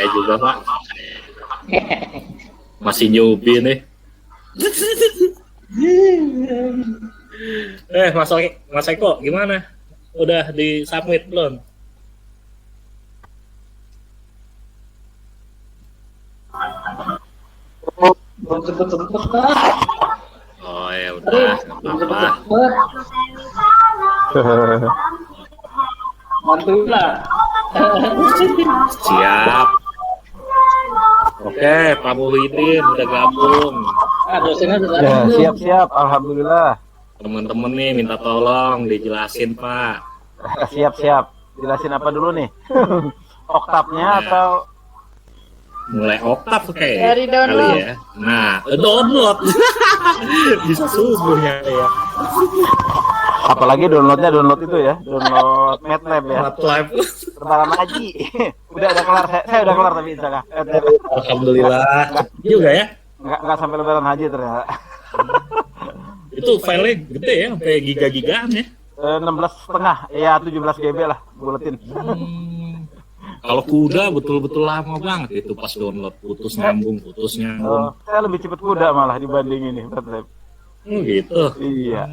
saya juga Pak. Masih newbie nih. Mas Eko gimana? Udah di submit belum? Belum sempet Pak. Oh ya udah, nggak apa-apa. Bantuin lah. Siap. Oke, Pak Muhyiddin udah gabung. Dosennya sudah Ya, siap-siap, alhamdulillah. Temen-temen nih minta tolong dijelasin Pak. Siap-siap. Jelasin apa dulu nih? Oktapnya atau Mulai oktav kayak Dari download. kali ya. Nah, download. Bisa subuh ya. apalagi download itu ya, download MATLAB ya. MATLAB. Pertama ngaji. udah kelar, saya udah kelar tapi insya Alhamdulillah. Juga ya. nggak sampai lebaran haji ternyata. Itu filenya gede ya, sampai giga-gigaan ya. 16,5 ya 17 GB lah buletin. Kalau kuda betul-betul lama banget itu pas download, putus nyambung. Saya lebih cepat kuda malah dibanding ini MATLAB. Gitu. Iya.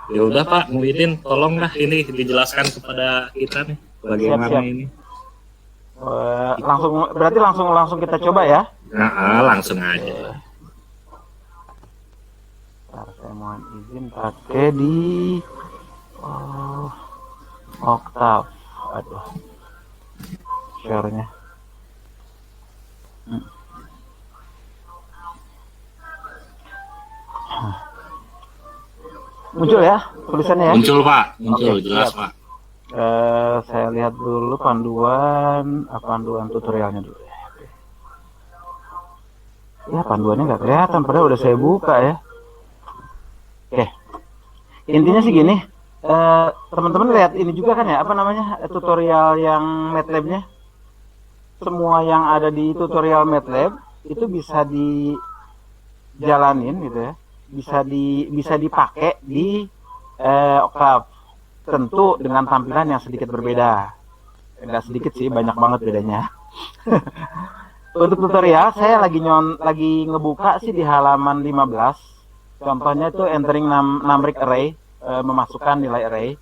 Ya udah Pak Muhyiddin, tolonglah ini dijelaskan kepada kita nih bagaimana Siap. ini. Langsung kita coba ya. Nah, langsung aja. Bentar, saya mohon izin pakai di Octave. Aduh, share-nya. Muncul ya tulisannya ya? Muncul Pak, muncul. Oke, Jelas siap. Pak. Saya lihat dulu panduan tutorialnya dulu ya. Ya panduannya nggak kelihatan, padahal udah saya buka ya. Oke, intinya sih gini, teman-teman lihat ini juga kan ya, apa namanya, tutorial yang MATLAB-nya. Semua yang ada di tutorial MATLAB itu bisa dijalanin gitu ya, bisa dipakai di Octave. Tentu dengan tampilan yang sedikit berbeda. Enggak sedikit sih, banyak banget bedanya. Untuk tutorial saya lagi ngebuka sih di halaman 15. Contohnya itu entering numeric array, memasukkan nilai array.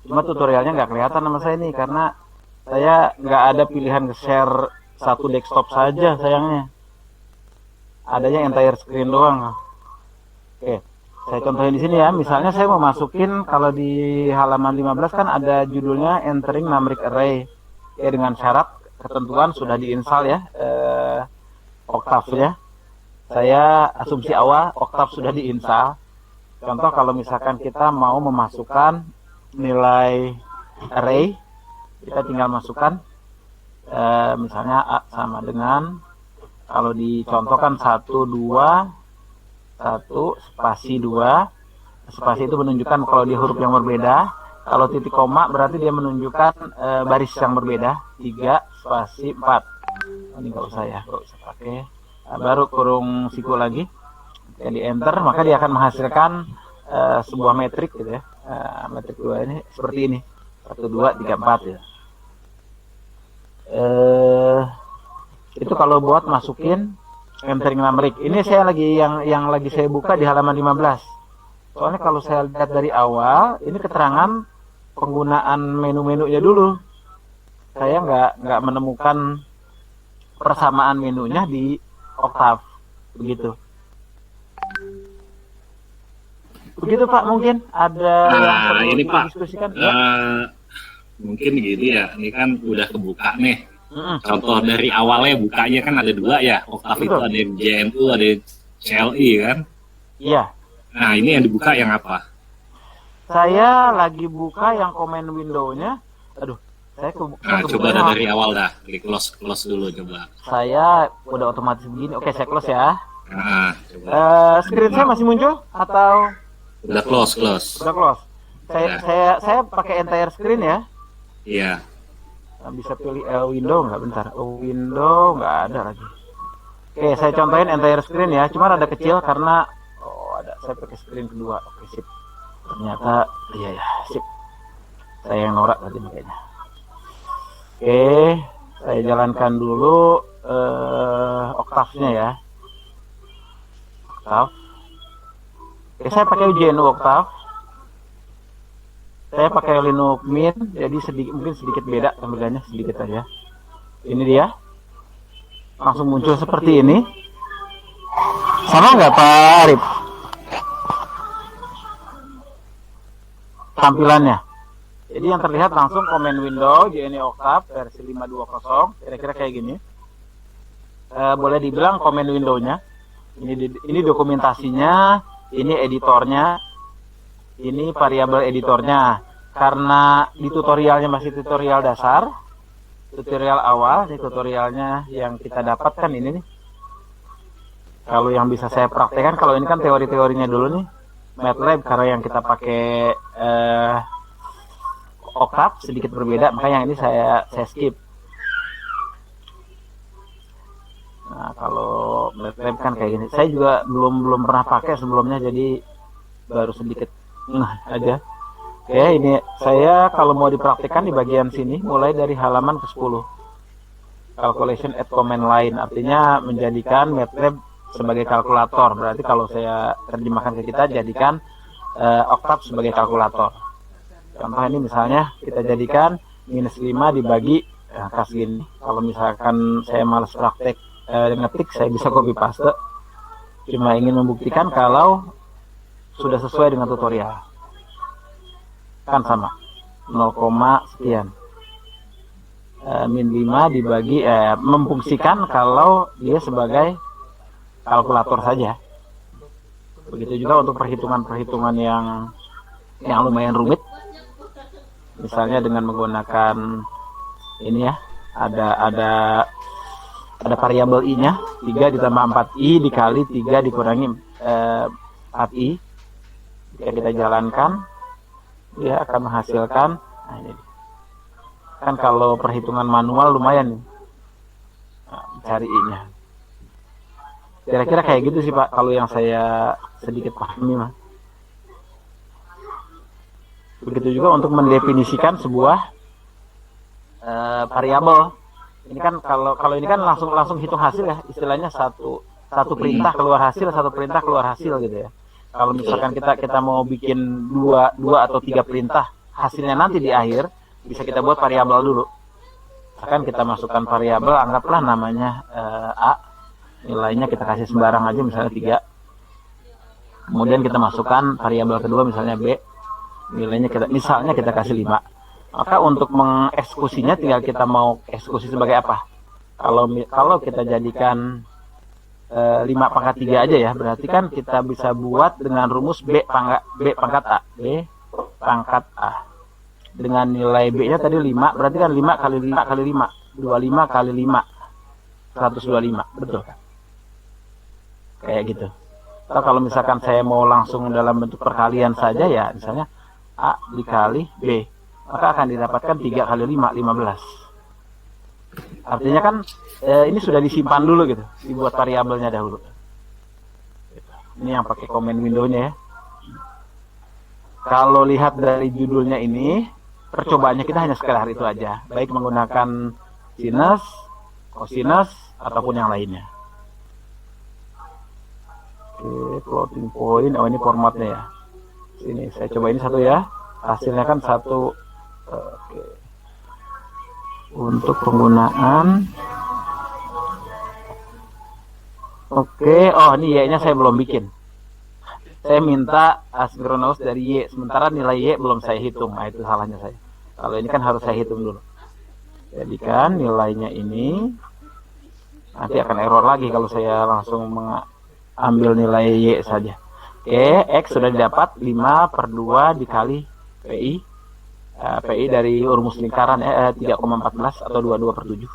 Cuma tutorialnya nggak kelihatan sama saya nih karena saya nggak ada pilihan share satu desktop saja sayangnya. Adanya entire screen doang. Oke, saya contohin di sini ya. Misalnya saya mau masukin, kalau di halaman 15 kan ada judulnya entering numeric array. Ya dengan syarat ketentuan sudah diinstal ya Octave-nya. Saya asumsi awal Octave sudah diinstal. Contoh kalau misalkan kita mau memasukkan nilai array, kita tinggal masukkan misalnya A sama dengan, kalau dicontohkan 1, 2, 1, spasi 2. Spasi itu menunjukkan kalau di huruf yang berbeda. Kalau titik koma berarti dia menunjukkan baris yang berbeda. 3, spasi 4. Ini nggak usah ya, nggak usah pakai. Baru kurung siku lagi, di enter, maka dia akan menghasilkan sebuah metrik gitu ya. Metrik 2 ini seperti ini, 1, 2, 3, 4 ya. Itu kalau buat masukin entering numeric. Ini saya lagi yang lagi saya buka di halaman 15. Soalnya kalau saya lihat dari awal, ini keterangan penggunaan menu-menunya dulu. Saya nggak menemukan persamaan menunya di Octave, begitu Pak. Mungkin ada yang perlu ini Pak, didiskusikan? mungkin gini ya, ini kan udah kebuka nih. Contoh dari awalnya bukanya kan ada 2 ya, Octave itu ada yang JNU, ada yang CLI kan? Iya. Nah ini yang dibuka yang apa? Saya lagi buka yang command window-nya. Aduh, saya coba dari awal dah, di close dulu coba. Saya udah otomatis begini. Oke, saya close ya. Coba. Screen saya masih muncul atau Udah close. udah close? Saya pakai entire screen ya. Iya. Bisa pilih window nggak? Bentar, window nggak ada lagi. Oke, saya contohin entire screen ya. Cuma ada kecil karena ada, saya pakai screen kedua. Oke, sip. Ternyata iya ya, sip. Saya yang norak tadi makanya. Oke, Saya jalankan dulu oktavnya ya. Oktav. Oke, saya pakai GNU Oktav. Saya pakai Linux Mint, jadi mungkin sedikit beda tampilannya, sedikit aja. Ini dia. Langsung muncul seperti ini. Sama nggak Pak Arif? Tampilannya. Jadi yang terlihat langsung command window GNU Octave versi 520, kira-kira kayak gini. Boleh dibilang command window-nya. Ini dokumentasinya, ini editornya, ini variabel editornya. Karena di tutorialnya masih tutorial dasar, tutorial awal, ini tutorialnya yang kita dapatkan ini nih. Kalau yang bisa saya praktekkan, kalau ini kan teori-teorinya dulu nih, MATLAB karena yang kita pakai Octave sedikit berbeda, makanya yang ini saya skip. Nah, kalau MATLAB kan kayak gini. Saya juga belum pernah pakai sebelumnya, jadi baru sedikit aja. Oke, ini saya kalau mau dipraktikkan di bagian sini, mulai dari halaman ke-10. Calculation at command line, artinya menjadikan MATLAB sebagai kalkulator. Berarti kalau saya terjemahkan ke kita, jadikan Octave sebagai kalkulator. Contoh ini misalnya kita jadikan -5 dibagi angka segini. Kalau misalkan saya malas praktek ngetik, saya bisa copy paste. Cuma ingin membuktikan kalau sudah sesuai dengan tutorial. Kan sama 0, sekian. -5 dibagi memfungsikan kalau dia sebagai kalkulator saja. Begitu juga untuk perhitungan-perhitungan yang lumayan rumit. Misalnya dengan menggunakan ini ya, ada variabel i-nya 3 ditambah 4i dikali 3 dikurangi 4i. Jika kita jalankan, dia akan menghasilkan. Nah, ini kan kalau perhitungan manual lumayan nih, cari i-nya. Kira-kira kayak gitu sih Pak, kalau yang saya sedikit pahami mah. Begitu juga untuk mendefinisikan sebuah variabel. Ini kan kalau ini kan langsung hitung hasil ya, istilahnya satu perintah keluar hasil, satu perintah keluar hasil gitu ya. Kalau misalkan kita mau bikin dua atau 3 perintah, hasilnya nanti di akhir bisa kita buat variabel dulu. Misalkan kita masukkan variabel, anggaplah namanya A, nilainya kita kasih sembarang aja, misalnya 3. Kemudian kita masukkan variabel kedua misalnya B, nilainya kita kasih 5. Maka untuk mengeksekusinya tinggal kita mau eksekusi sebagai apa. Kalau kita jadikan 5 pangkat 3 aja ya, berarti kan kita bisa buat dengan rumus B pangkat A. Dengan nilai B-nya tadi 5, berarti kan 5 kali 5 kali 5, 25 kali 5, 125, betul kan? Kayak gitu. Atau kalau misalkan saya mau langsung dalam bentuk perkalian saja ya, misalnya A dikali B, maka akan didapatkan 3 kali 5, 15. Artinya kan ini sudah disimpan dulu gitu, dibuat variabelnya dahulu. Ini yang pakai command window-nya ya. Kalau lihat dari judulnya ini, percobaannya kita hanya sekedar itu aja, baik menggunakan sinus, cosinus, ataupun yang lainnya. Oke, floating point, ini formatnya ya. Sini, saya coba ini satu ya. Hasilnya kan 1. Oke. Untuk penggunaan. Oke, ini Y-nya saya belum bikin. Saya minta asinkronus dari Y, sementara nilai Y belum saya hitung. Nah, itu salahnya saya. Kalau ini kan harus saya hitung dulu. Jadikan nilainya ini, nanti akan error lagi kalau saya langsung mengambil nilai Y saja. Oke, X sudah didapat 5/2 dikali PI. PI dari rumus lingkaran 3,14 atau 22/7.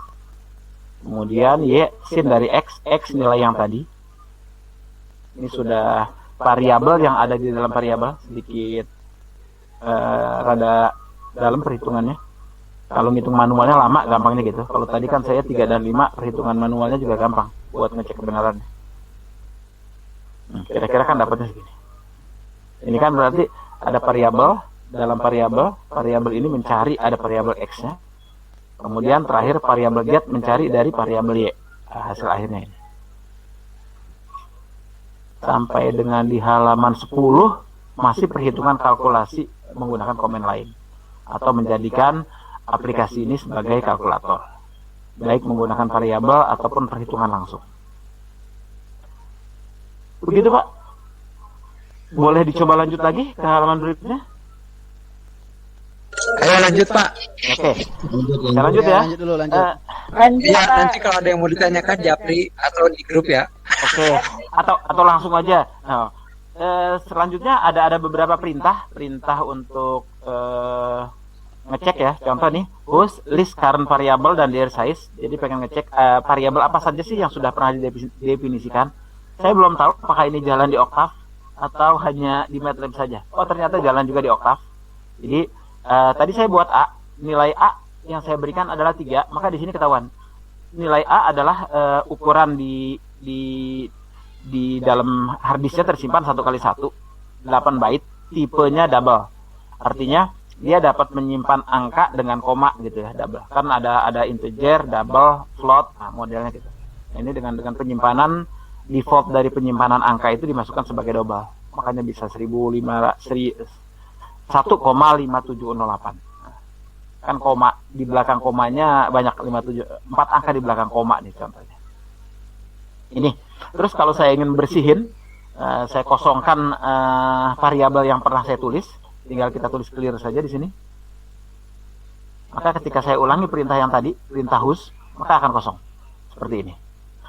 Kemudian Y sin dari X nilai yang tadi. Ini sudah variabel yang ada di dalam variabel, sedikit rada dalam perhitungannya. Kalau ngitung manualnya lama, gampangnya gitu. Kalau tadi kan saya 3 dan 5, perhitungan manualnya juga gampang buat ngecek kebenarannya. Kira-kira kan dapatnya segini. Ini kan berarti ada variabel, dalam variabel ini mencari ada variabel X-nya. Kemudian terakhir variabel get mencari dari variabel y. Hasil akhirnya ini. Sampai dengan di halaman 10 masih perhitungan kalkulasi menggunakan komen lain atau menjadikan aplikasi ini sebagai kalkulator, baik menggunakan variabel ataupun perhitungan langsung. Begitu Pak. Boleh dicoba lanjut lagi ke halaman berikutnya? Ayo lanjut Pak. Oke. Kita lanjut ya. Lanjut dulu, lanjut. Lanjut, Ya, Pak. nanti kalau ada yang mau ditanyakan Japri atau di grup ya. Oke. Atau langsung aja. Nah, selanjutnya ada beberapa perintah untuk ngecek ya. Contoh nih, host list current variable dan their size. Jadi pengen ngecek variabel apa saja sih yang sudah pernah didefinisikan. Saya belum tahu apakah ini jalan di Octave atau hanya di MATLAB saja. Oh, ternyata jalan juga di Octave. Jadi tadi saya buat A, nilai A yang saya berikan adalah 3, maka di sini ketahuan nilai A adalah ukuran di dalam harddisknya tersimpan 1x1 8 byte, tipenya double. Artinya dia dapat menyimpan angka dengan koma gitu ya, double. Kan ada integer, double, float, nah modelnya gitu. Nah, ini dengan penyimpanan default dari penyimpanan angka itu dimasukkan sebagai double. Makanya bisa 1,5708. Kan koma di belakang komanya banyak 4 angka di belakang koma nih contohnya. Ini. Terus kalau saya ingin bersihin, saya kosongkan variabel yang pernah saya tulis, tinggal kita tulis clear saja di sini. Maka ketika saya ulangi perintah yang tadi, perintah host, maka akan kosong. Seperti ini.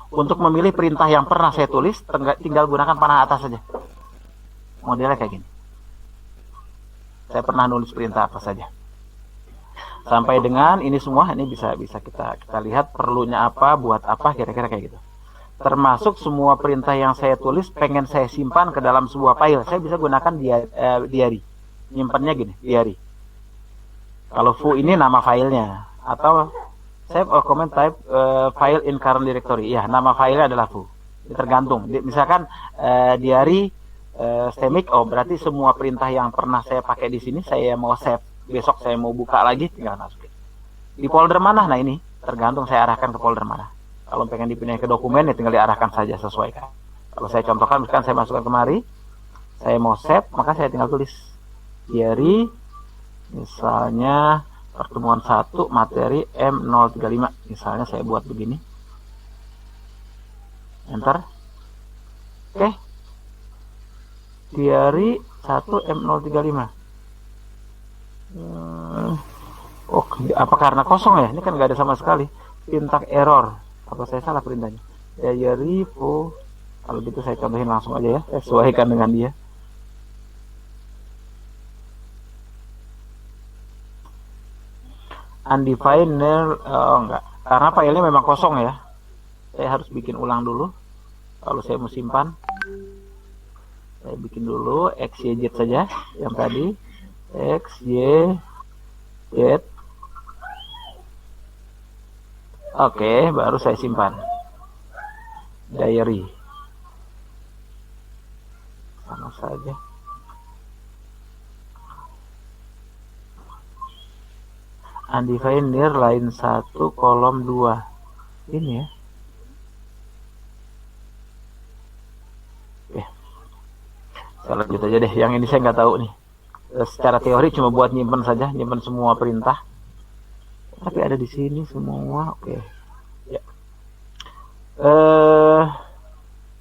Untuk memilih perintah yang pernah saya tulis, tinggal gunakan panah atas saja. Modelnya kayak gini. Saya pernah nulis perintah apa saja. Sampai dengan ini semua, ini bisa kita lihat perlunya apa, buat apa, kira-kira kayak gitu. Termasuk semua perintah yang saya tulis pengen saya simpan ke dalam sebuah file. Saya bisa gunakan diary. Nyimpannya gini, diary. Kalau foo ini nama filenya, atau save or comment type file in current directory. Ya, nama filenya adalah foo. Tergantung. Misalkan diary stemic, oh berarti semua perintah yang pernah saya pakai di sini saya mau save. Besok saya mau buka lagi, tinggal masukin. Di folder mana? Nah ini tergantung saya arahkan ke folder mana. Kalau pengen dipindah ke dokumen ya tinggal diarahkan saja, sesuaikan. Kalau saya contohkan, misalkan saya masukkan kemari, saya mau save, maka saya tinggal tulis diary, misalnya pertemuan 1 materi M035. Misalnya saya buat begini. Enter. Oke. Diary 1 M035. Oh, apa karena kosong ya? Ini kan nggak ada sama sekali. Pintak error. Apa saya salah perintahnya? Diary foo. Kalau gitu saya contohin langsung aja ya. Sesuaikan dengan dia. Undefined null. Oh enggak. Karena filenya memang kosong ya. Saya harus bikin ulang dulu. Kalau saya mau simpan, saya bikin dulu XYZ saja yang tadi. X, Y, Z. Oke, baru saya simpan. Diary. Sama saja. Undefined near line 1 kolom 2. Ini ya. Oke. Saya lanjut aja deh. Yang ini saya nggak tahu nih. Secara teori cuma buat nyimpen saja, nyimpen semua perintah. Tapi ada di sini semua. Oke. Ya.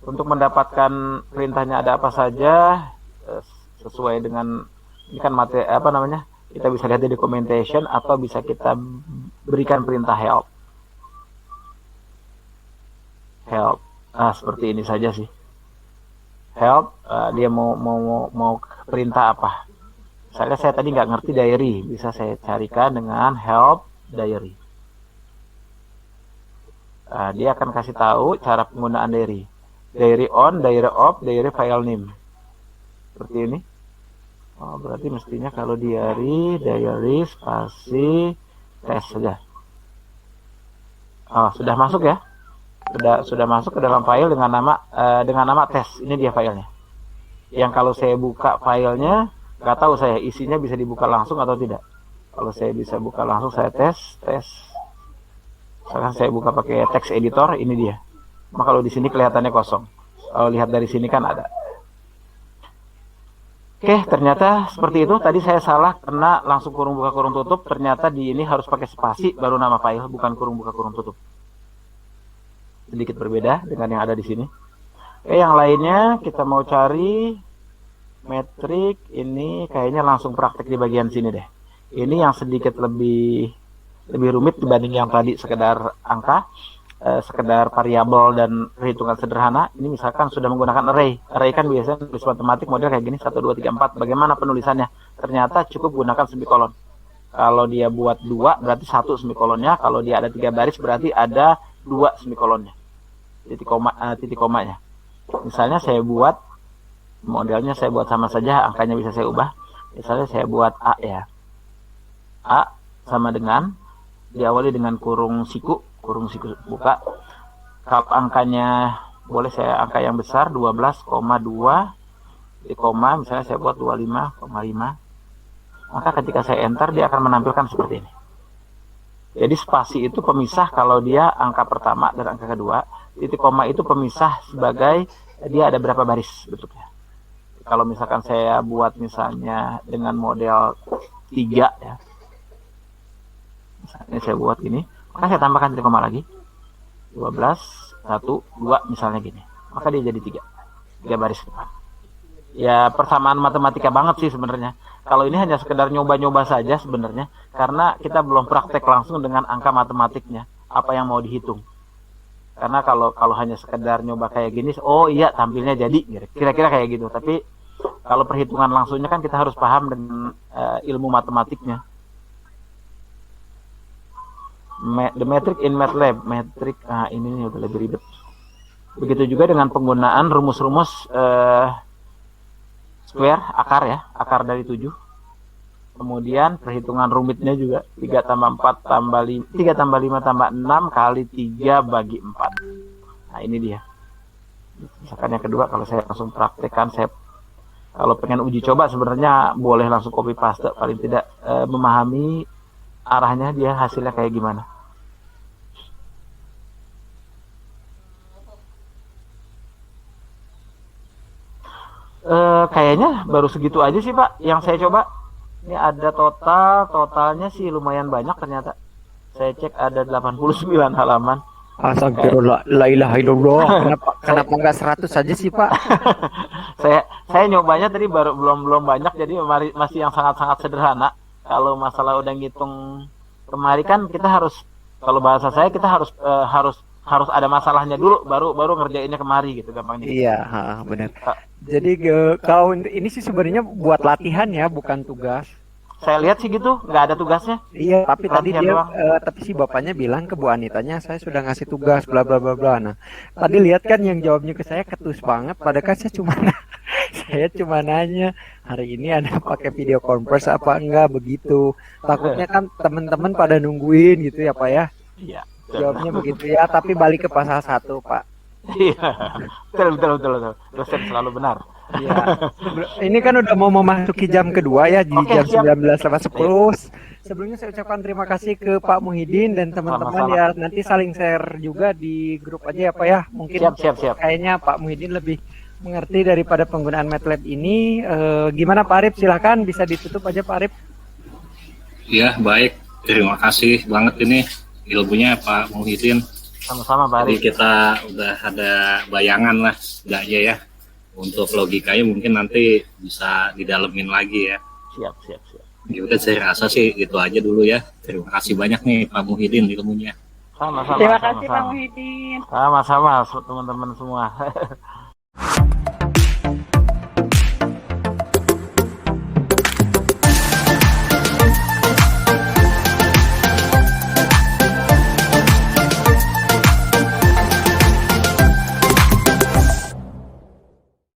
Untuk mendapatkan perintahnya ada apa saja, sesuai dengan ini kan materi apa namanya? Kita bisa lihat di documentation atau bisa kita berikan perintah help. Help. Seperti ini saja sih. Help, dia mau perintah apa? Misalnya saya tadi nggak ngerti diary, bisa saya carikan dengan help diary. Dia akan kasih tahu cara penggunaan diary. Diary on, diary off, diary file name. Seperti ini. Oh, berarti mestinya kalau diary spasi tes saja. Oh, sudah masuk ya? Sudah masuk ke dalam file dengan nama tes. Ini dia filenya. Yang kalau saya buka filenya, nggak tahu saya isinya bisa dibuka langsung atau tidak. Kalau saya bisa buka langsung, saya tes Misalkan saya buka pakai text editor, ini dia. Maka kalau di sini kelihatannya kosong. Kalau lihat dari sini kan ada. Oke, ternyata seperti itu. Tadi saya salah karena langsung kurung buka kurung tutup. Ternyata di ini harus pakai spasi baru nama file, bukan kurung buka kurung tutup. Sedikit berbeda dengan yang ada di sini. Oke, yang lainnya kita mau cari metrik. Ini kayaknya langsung praktek di bagian sini deh. Ini yang sedikit lebih rumit dibanding yang tadi sekedar angka, sekedar variabel dan perhitungan sederhana. Ini misalkan sudah menggunakan array. Array kan biasanya tulis matematik model kayak gini 1 2 3 4. Bagaimana penulisannya? Ternyata cukup gunakan semikolon. Kalau dia buat 2 berarti 1 semikolonnya. Kalau dia ada 3 baris berarti ada 2 semikolonnya. Titik komanya. Misalnya saya buat modelnya, saya buat sama saja, angkanya bisa saya ubah. Misalnya saya buat A ya. A sama dengan diawali dengan kurung siku buka. Kalau angkanya boleh saya angka yang besar 12,2 di koma, misalnya saya buat 25,5. Maka ketika saya enter dia akan menampilkan seperti ini. Jadi spasi itu pemisah kalau dia angka pertama dan angka kedua. Titik koma itu pemisah sebagai dia ada berapa baris bentuknya. Kalau misalkan saya buat misalnya dengan model 3 ya. Misalnya saya buat gini, maka saya tambahkan titik koma lagi. 12, 1, 2 misalnya gini. Maka dia jadi 3 baris depan. Ya persamaan matematika banget sih sebenarnya. Kalau ini hanya sekedar nyoba-nyoba saja sebenarnya, karena kita belum praktek langsung dengan angka matematiknya, apa yang mau dihitung. Karena kalau hanya sekedar nyoba kayak gini, oh iya tampilnya jadi, kira-kira kayak gitu. Tapi kalau perhitungan langsungnya kan kita harus paham dengan ilmu matematiknya. The metric in MATLAB, metrik, ini udah lebih ribet. Begitu juga dengan penggunaan rumus-rumus square, akar dari 7. Kemudian perhitungan rumitnya juga 3 tambah 4 tambah 5, 3 tambah 5 tambah 6 kali 3 bagi 4. Nah ini dia. Misalkan yang kedua, kalau saya langsung praktekkan, saya kalau pengen uji coba sebenarnya boleh langsung copy paste, paling tidak memahami arahnya dia hasilnya kayak gimana. Kayaknya baru segitu aja sih Pak yang saya coba. Ini ada totalnya sih lumayan banyak ternyata. Saya cek ada 89 halaman. Astagfirullah, la ilaha illallah. Kenapa enggak 100 saja sih, Pak? saya nyobanya tadi belum banyak, jadi masih yang sangat-sangat sederhana. Kalau masalah udah ngitung kemari kan kita harus, kalau bahasa saya kita harus ada masalahnya dulu baru ngerjainnya kemari gitu gampangnya. Iya, benar. Jadi kau ini sih sebenarnya buat latihan ya, bukan tugas. Saya lihat sih gitu, nggak ada tugasnya. Iya, tapi tadi Latihan dia doang. tapi si bapaknya bilang ke Bu Anitanya, saya sudah ngasih tugas bla bla bla bla. Nah, tadi lihat kan yang jawabnya ke saya ketus banget, padahal kan saya cuma nanya hari ini ada pakai video conference apa enggak begitu. Takutnya kan teman-teman pada nungguin gitu ya, Pak ya. Iya. Jawabnya begitu ya, tapi balik ke pasal 1, Pak. Iya. Betul. Dosen selalu benar. Iya. Ini kan udah mau memasuki jam kedua ya, di Oke, jam siap. 19.10. Sebelumnya saya ucapkan terima kasih ke Pak Muhyiddin dan teman-teman Sama-sama. ya. Nanti saling share juga di grup aja ya Pak ya. Mungkin Siap. kayaknya Pak Muhyiddin lebih mengerti daripada penggunaan MATLAB ini. Gimana Pak Arif? Silahkan bisa ditutup aja Pak Arif. Ya, baik. Terima kasih banget ini ilmunya Pak Muhyiddin. Sama-sama Pak Jadi Arif. kita udah ada bayangan lah setidaknya ya. Untuk logikanya mungkin nanti bisa didalemin lagi ya. Siap. Ya udah, saya rasa sih itu aja dulu ya. Terima kasih banyak nih Pak Muhyiddin ilmunya. Sama-sama. Terima kasih Pak Muhyiddin. Sama-sama teman-teman semua.